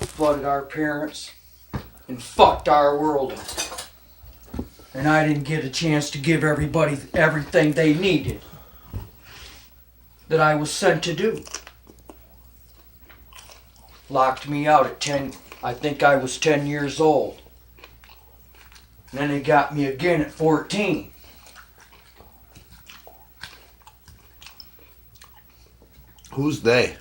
flooded our parents, and fucked our world up. And I didn't get a chance to give everybody everything they needed that I was sent to do. Locked me out at 10, I think I was 10 years old. And then they got me again at 14. Who's they?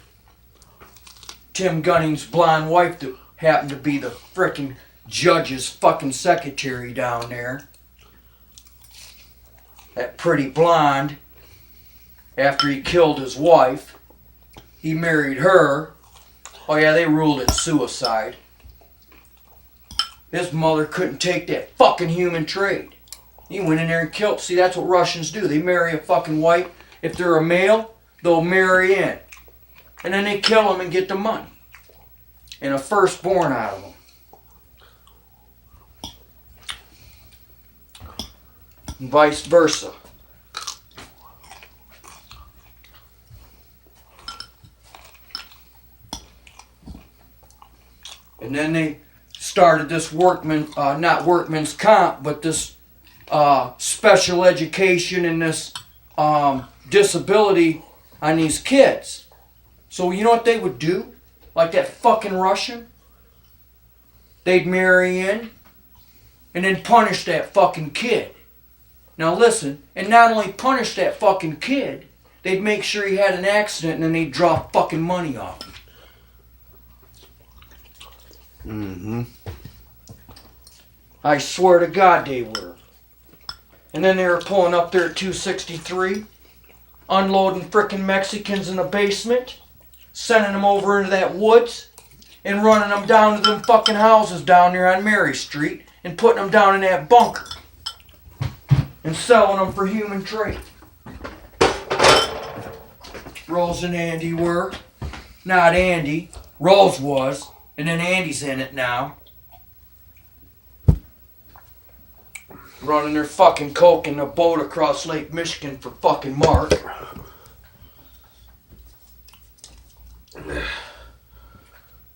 Tim Gunning's blonde wife that happened to be the frickin' judge's fucking secretary down there. That pretty blonde. After he killed his wife, he married her. Oh yeah, they ruled it suicide. His mother couldn't take that fucking human trade. He went in there and killed. See, that's what Russians do. They marry a fucking white. If they're a male, they'll marry in. And then they kill them and get the money. And a firstborn out of them. And vice versa. And then they started this not workman's comp, but this special education and this disability on these kids. So you know what they would do? Like that fucking Russian? They'd marry in and then punish that fucking kid. Now listen, and not only punish that fucking kid, they'd make sure he had an accident and then they'd drop fucking money off him. Mm-hmm. I swear to God they were. And then they were pulling up there at 263, unloading frickin' Mexicans in the basement, sending them over into that woods, and running them down to them fucking houses down there on Mary Street, and putting them down in that bunker, and selling them for human trade. Rose and Andy were. Not Andy. Rose was. And then Andy's in it now. Running their fucking coke in a boat across Lake Michigan for fucking Mark.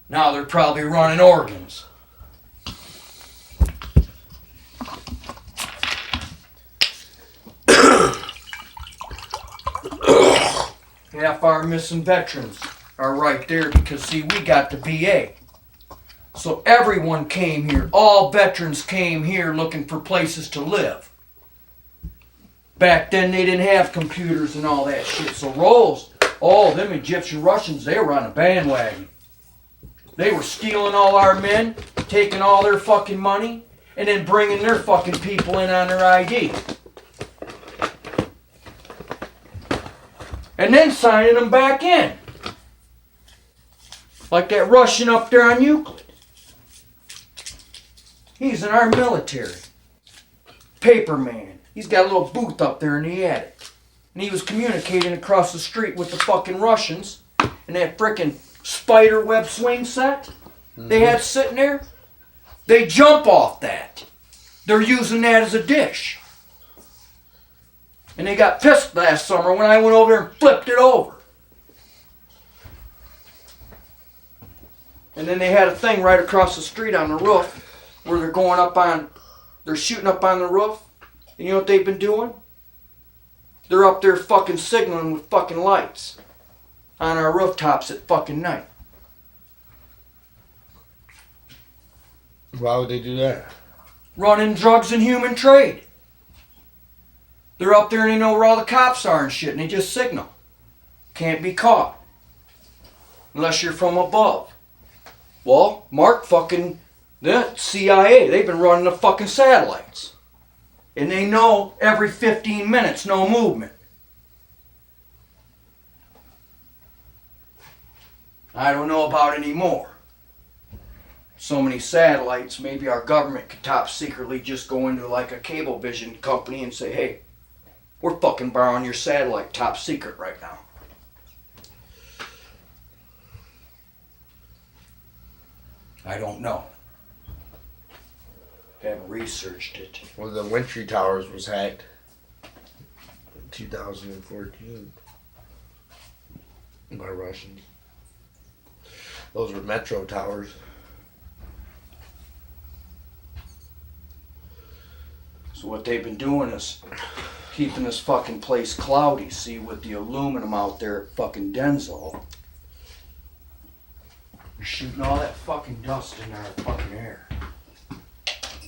Now they're probably running organs. Half our missing veterans are right there because, see, we got the VA. So everyone came here. All veterans came here looking for places to live. Back then they didn't have computers and all that shit. So Rolls, them Egyptian Russians, they were on a bandwagon. They were stealing all our men, taking all their fucking money, and then bringing their fucking people in on their ID. And then signing them back in. Like that Russian up there on Euclid. He's in our military. Paper man. He's got a little booth up there in the attic. And he was communicating across the street with the fucking Russians and that frickin' spider web swing set they had sitting there. They jump off that. They're using that as a dish. And they got pissed last summer when I went over there and flipped it over. And then they had a thing right across the street on the roof where they're shooting up on the roof. And you know what they've been doing? They're up there fucking signaling with fucking lights on our rooftops at fucking night. Why would they do that? Running drugs and human trade. They're up there and they know where all the cops are and shit, and they just signal. Can't be caught. Unless you're from above. Well, Mark fucking, the CIA, they've been running the fucking satellites. And they know every 15 minutes, no movement. I don't know about anymore. So many satellites, maybe our government could top secretly just go into like a cable vision company and say, hey, we're fucking borrowing your satellite top secret right now. I don't know. Haven't researched it. Well, the Wintry Towers was hacked in 2014 by Russians. Those were Metro Towers. So what they've been doing is keeping this fucking place cloudy, see, with the aluminum out there at fucking Denzel. They're shooting all that fucking dust in our fucking air.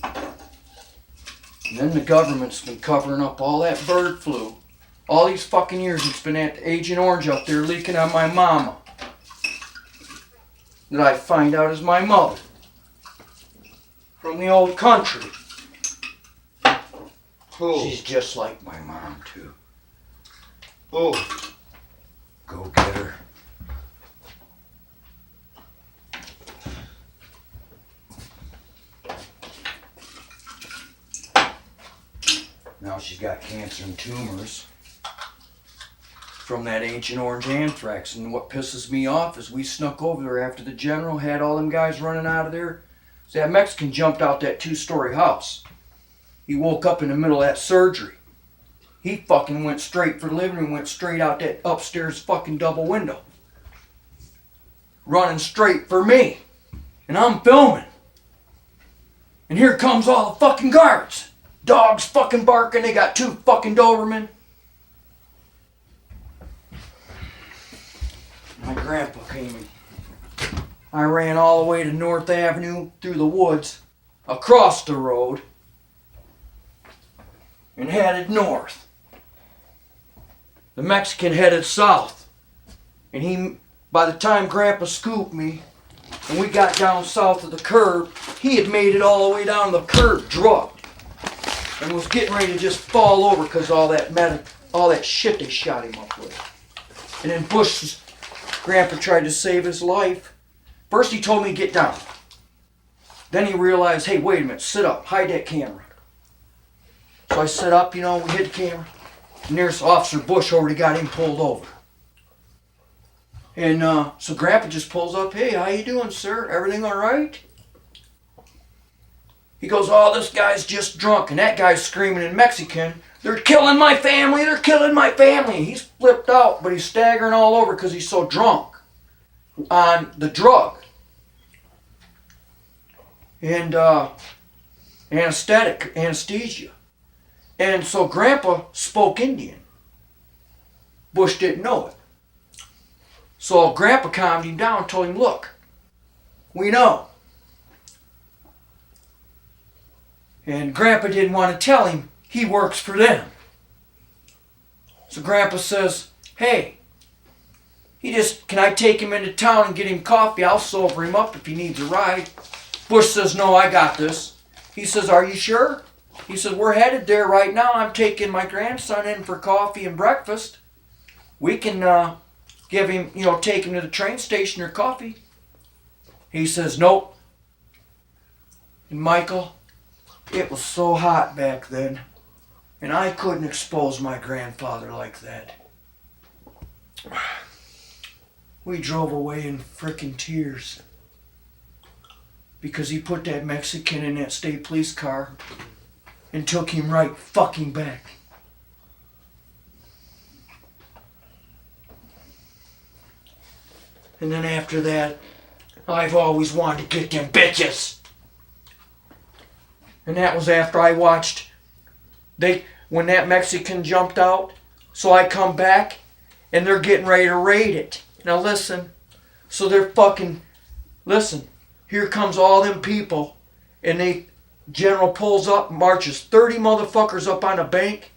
And then the government's been covering up all that bird flu. All these fucking years it's been at Agent Orange up there leaking on my mama. That I find out is my mother. From the old country. Who? She's just like my mom, too. Who? Go get her. Now she's got cancer and tumors from that Agent Orange anthrax. And what pisses me off is we snuck over there after the general had all them guys running out of there. So that Mexican jumped out that 2-story house. He woke up in the middle of that surgery. He fucking went straight for the living room, went straight out that upstairs fucking double window. Running straight for me. And I'm filming. And here comes all the fucking guards. Dogs fucking barking, they got 2 fucking Doberman. My grandpa came in. I ran all the way to North Avenue, through the woods, across the road, and headed north. The Mexican headed south. And by the time Grandpa scooped me, and we got down south of the curb, he had made it all the way down the curb, drugged. And was getting ready to just fall over because all that shit they shot him up with. And then Grandpa tried to save his life. First he told me to get down. Then he realized, hey, wait a minute, sit up, hide that camera. So I set up, we hid the camera. And there's Officer Bush already got him pulled over. And so Grandpa just pulls up, hey, how you doing, sir? Everything all right? He goes, oh, this guy's just drunk. And that guy's screaming in Mexican, they're killing my family, they're killing my family. He's flipped out, but he's staggering all over because he's so drunk on the drug. And anesthesia. And so Grandpa spoke Indian. Bush didn't know it. So Grandpa calmed him down and told him, look, we know. And Grandpa didn't want to tell him he works for them. So Grandpa says, hey, can I take him into town and get him coffee? I'll sober him up if he needs a ride. Bush says, no, I got this. He says, are you sure? He says, we're headed there right now. I'm taking my grandson in for coffee and breakfast. We can give him, take him to the train station or coffee. He says, nope. And Michael, it was so hot back then, and I couldn't expose my grandfather like that. We drove away in frickin' tears because he put that Mexican in that state police car and took him right fucking back. And then after that, I've always wanted to get them bitches. And that was after I watched when that Mexican jumped out. So I come back and they're getting ready to raid it. Now listen. So they're listen. Here comes all them people and General pulls up, marches 30 motherfuckers up on a bank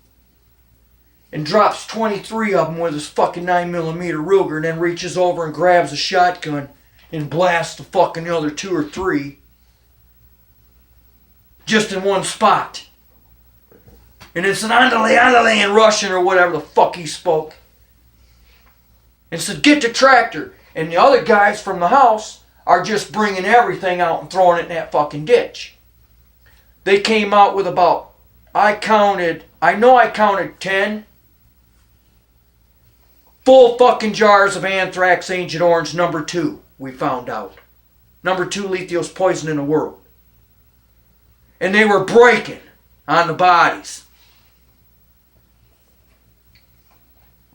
and drops 23 of them with his fucking 9mm Ruger and then reaches over and grabs a shotgun and blasts the fucking other 2 or 3. Just in one spot. And it's an andale in Russian or whatever the fuck he spoke. And said, get the tractor. And the other guys from the house are just bringing everything out and throwing it in that fucking ditch. They came out with about, I counted 10 full fucking jars of anthrax Agent Orange number 2, we found out. Number 2 lethal poison in the world. And they were breaking on the bodies.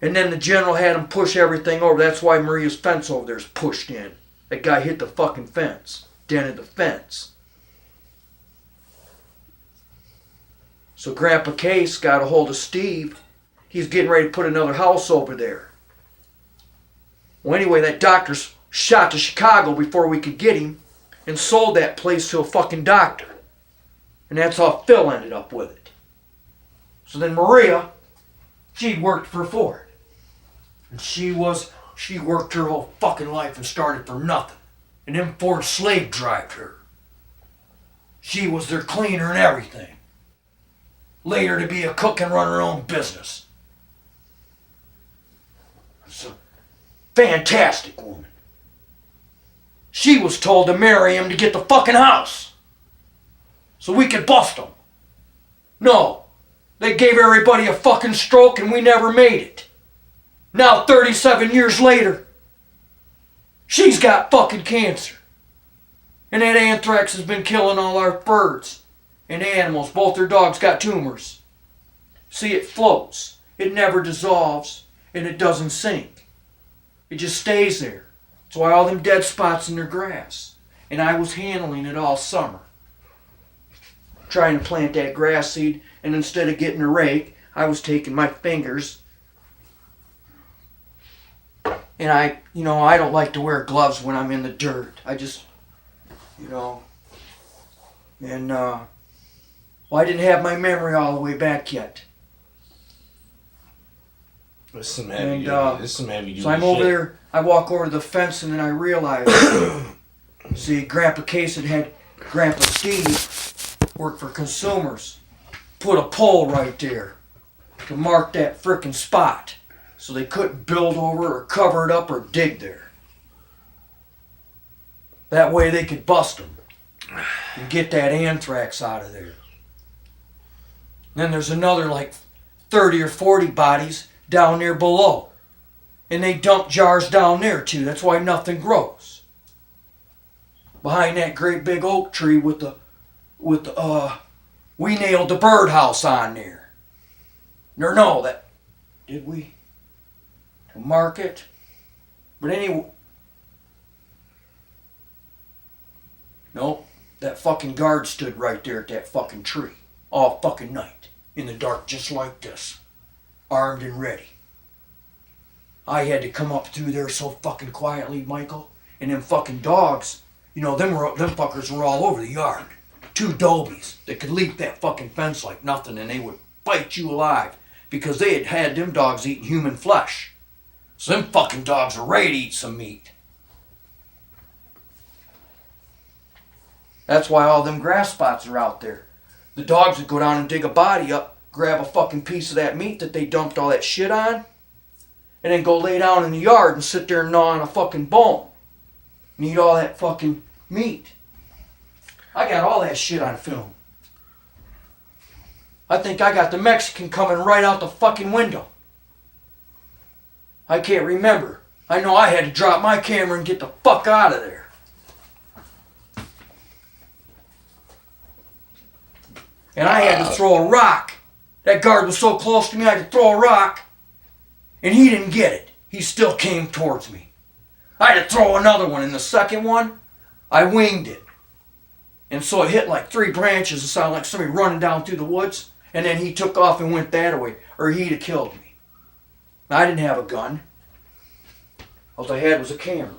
And then the general had them push everything over. That's why Maria's fence over there is pushed in. That guy hit the fucking fence. Dented the fence. So Grandpa Case got a hold of Steve. He's getting ready to put another house over there. Well, anyway, that doctor's shot to Chicago before we could get him and sold that place to a fucking doctor. And that's how Phil ended up with it. So then Maria, she'd worked for Ford. And she worked her whole fucking life and started from nothing. And then Ford slave drived her. She was their cleaner and everything. Later to be a cook and run her own business. It's a fantastic woman. She was told to marry him to get the fucking house. So we could bust him. No. They gave everybody a fucking stroke and we never made it. Now 37 years later, she's got fucking cancer. And that anthrax has been killing all our birds and animals. Both their dogs got tumors. See, it floats. It never dissolves and it doesn't sink. It just stays there. That's why all them dead spots in their grass. And I was handling it all summer. Trying to plant that grass seed, and instead of getting a rake, I was taking my fingers. And I don't like to wear gloves when I'm in the dirt. I just, and, well, I didn't have my memory all the way back yet. This is some heavy duty So I'm over there, I walk over to the fence and then I realize, see, Grandpa Case had Grandpa Steve work for Consumers. Put a pole right there to mark that frickin' spot so they couldn't build over or cover it up or dig there. That way they could bust them and get that anthrax out of there. Then there's another like 30 or 40 bodies down there below. And they dump jars down there too. That's why nothing grows. Behind that great big oak tree we nailed the birdhouse on there. Or no, did we? To mark it? But anyway, nope, that fucking guard stood right there at that fucking tree. All fucking night. In the dark just like this. Armed and ready. I had to come up through there so fucking quietly, Michael. And them fucking dogs, them fuckers were all over the yard. 2 dobies that could leap that fucking fence like nothing and they would bite you alive because they had them dogs eating human flesh. So them fucking dogs are ready to eat some meat. That's why all them grass spots are out there. The dogs would go down and dig a body up, grab a fucking piece of that meat that they dumped all that shit on, and then go lay down in the yard and sit there and gnaw on a fucking bone. And eat all that fucking meat. I got all that shit on film. I think I got the Mexican coming right out the fucking window. I can't remember. I know I had to drop my camera and get the fuck out of there. And I had to throw a rock. That guard was so close to me I had to throw a rock. And he didn't get it. He still came towards me. I had to throw another one. And the second one, I winged it. And so it hit like 3 branches and sounded like somebody running down through the woods. And then he took off and went that way. Or he'd have killed me. I didn't have a gun. All I had was a camera.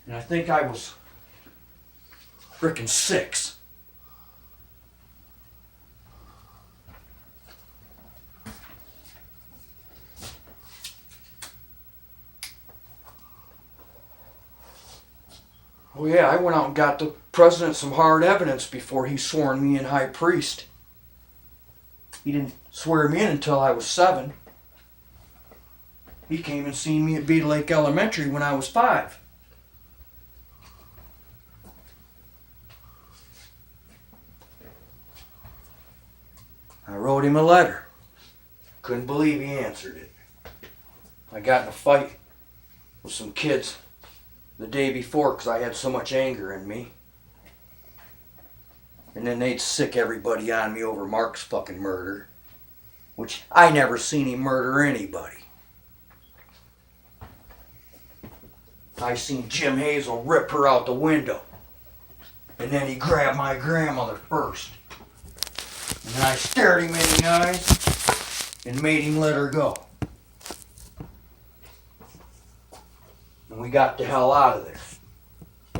And I think I was frickin' 6. Oh yeah, I went out and got the president some hard evidence before he swore me in high priest. He didn't swear me in until I was 7. He came and seen me at Beetle Lake Elementary when I was 5. I wrote him a letter. Couldn't believe he answered it. I got in a fight with some kids the day before because I had so much anger in me. And then they'd sick everybody on me over Mark's fucking murder. Which I never seen him murder anybody. I seen Jim Hazel rip her out the window. And then he grabbed my grandmother first. And then I stared him in the eyes and made him let her go. And we got the hell out of there.